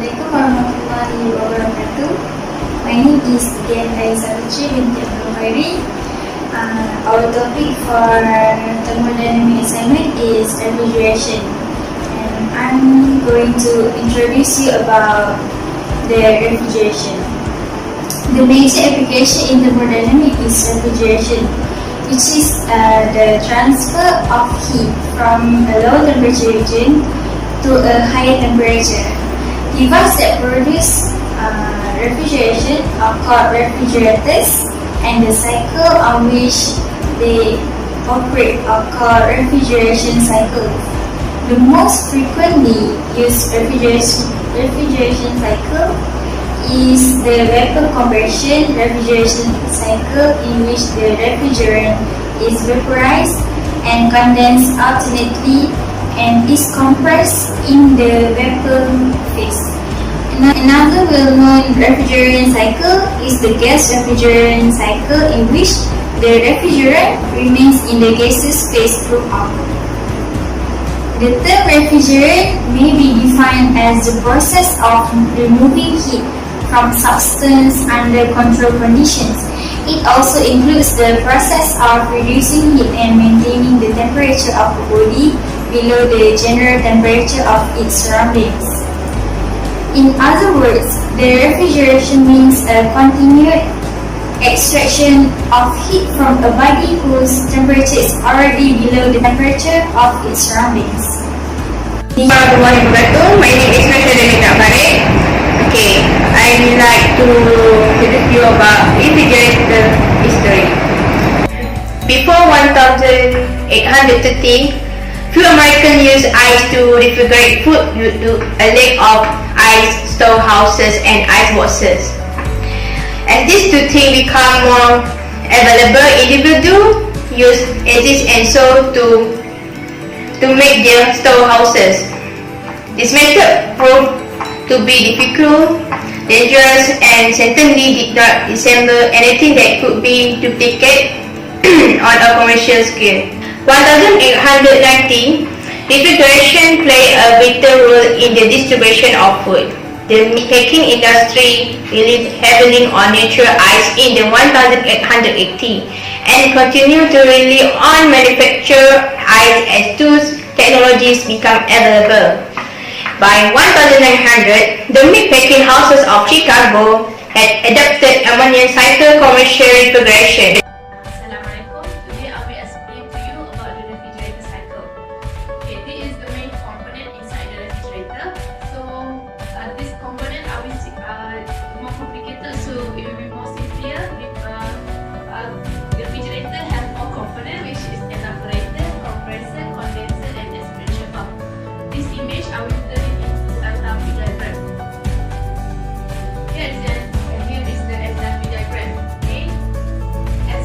Assalamualaikum warahmatullahi wabarakatuh. My name is G18 Our topic for thermodynamics assignment is refrigeration, and I'm going to introduce you about the refrigeration. The major application in thermodynamics is refrigeration, which is the transfer of heat from a low temperature region to a higher temperature. Devices that produce refrigeration are called refrigerators, and the cycle on which they operate are called refrigeration cycles. The most frequently used refrigeration cycle is the vapor compression refrigeration cycle, in which the refrigerant is vaporized and condensed alternately and is compressed in the vapor phase. Another well-known refrigerant cycle is the gas refrigerant cycle, in which the refrigerant remains in the gaseous phase throughout. The term refrigerant may be defined as the process of removing heat from substance under controlled conditions. It also includes the process of reducing heat and maintaining the temperature of the body below the general temperature of its surroundings. In other words, the refrigeration means a continued extraction of heat from a body whose temperature is already below the temperature of its surroundings. Assalamualaikum warahmatullahi wabarakatuh. My name is Thermodynamics. Okay, I would like to tell you about refrigerator history. Before 1830, few Americans used ice to refrigerate food due to a lack of ice storehouses and ice boxes. As these two things become more available, individuals use exist and so to make their storehouses. This method proved to be difficult, dangerous, and certainly did not resemble anything that could be duplicated on a commercial scale. 1890, refrigeration played a vital role in the distribution of food. The meatpacking industry relied heavily on natural ice in the 1880 and continued to rely on manufactured ice as tools technologies became available. By 1900, the meatpacking houses of Chicago had adopted ammonia cycle commercial refrigeration. Assalamualaikum. Today I will explain to you about the refrigerator cycle. Okay, this is the main component inside the refrigerator. So this component I will more complicated, so it will be more simpler. The refrigerator has more components, which is evaporator, compressor, condenser, and expansion pump. This image I will turn it into a graphic diagram. Here is the graphic diagram. Okay, as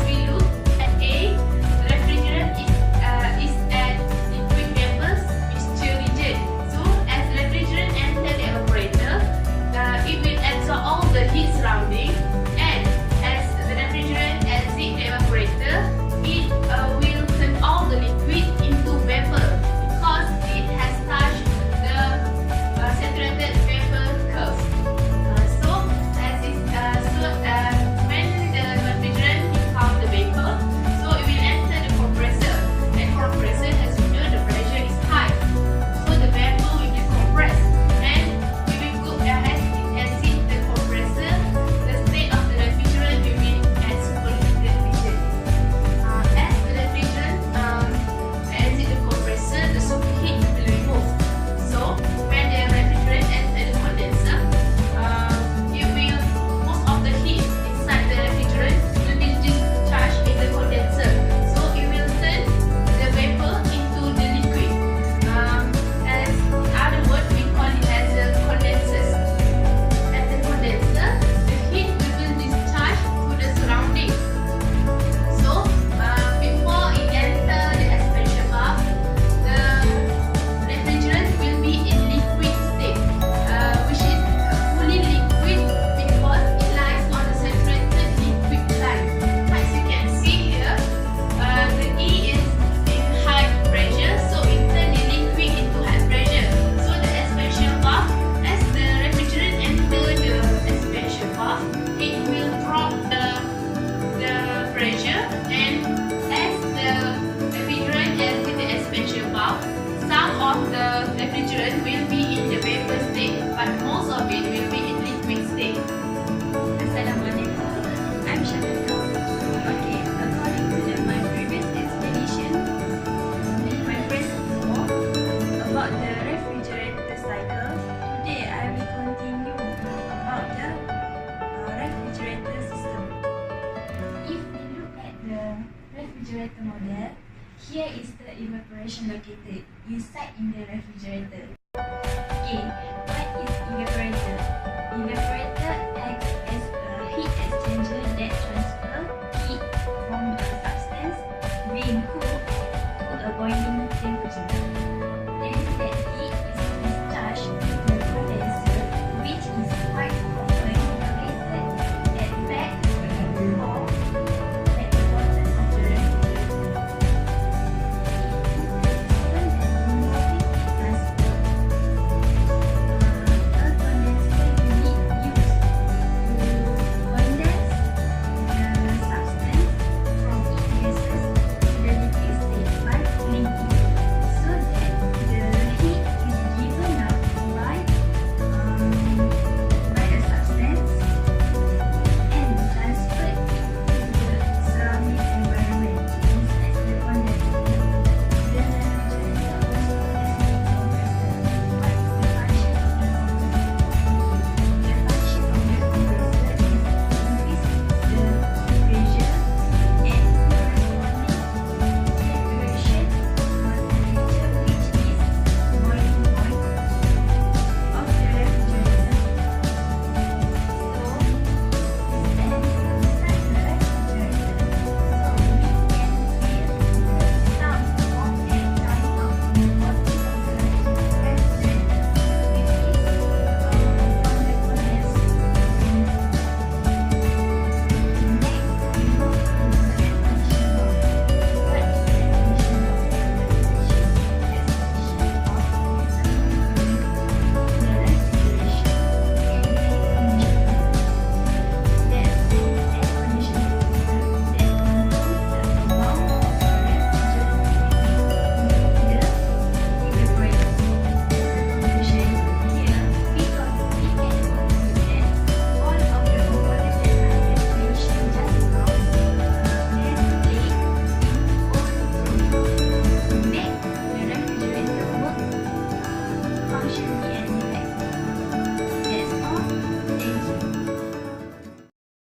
refrigerant will be in the vapor state, but most of it will be in liquid state. Assalamualaikum, I'm Shanita. Okay, according to my previous explanation, my first talk about the refrigerator cycle, today I will continue about the refrigerator system. If we look at the refrigerator model, here is the evaporation located inside in the refrigerator. Okay, what is evaporator? Evaporator acts as a heat exchanger that transfers heat from a substance being cooled to a boiling temperature. Then that heat is discharged to the condenser, which is quite often located at back or at the bottom of the refrigerator. Function